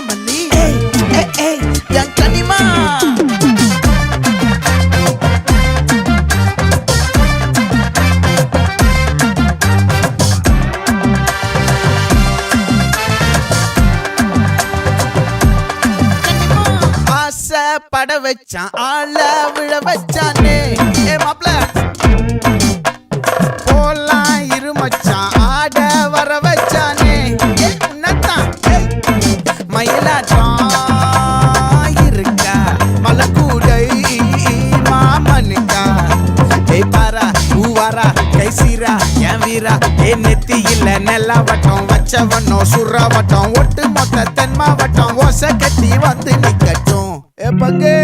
மல்லி என் கனிமா பட வச்சான் ஆள விழ வச்சானே மாப்ள போலாம் இருமச்சான் ஆட வர வச்சானே உன்னத்தான் மயிலாட்டம் இருக்கா மலக்கூடை மாமனுக்கா பாரா பூவாரா கைசீரா என் வீரா நெத்தி இல்ல நெல்லா வட்டம் வச்சவனோ சுறா வட்டம் ஒட்டு மொத்த தென் மாவட்டம் ஓசை கட்டி வந்து நிக்கட்டும் பங்கே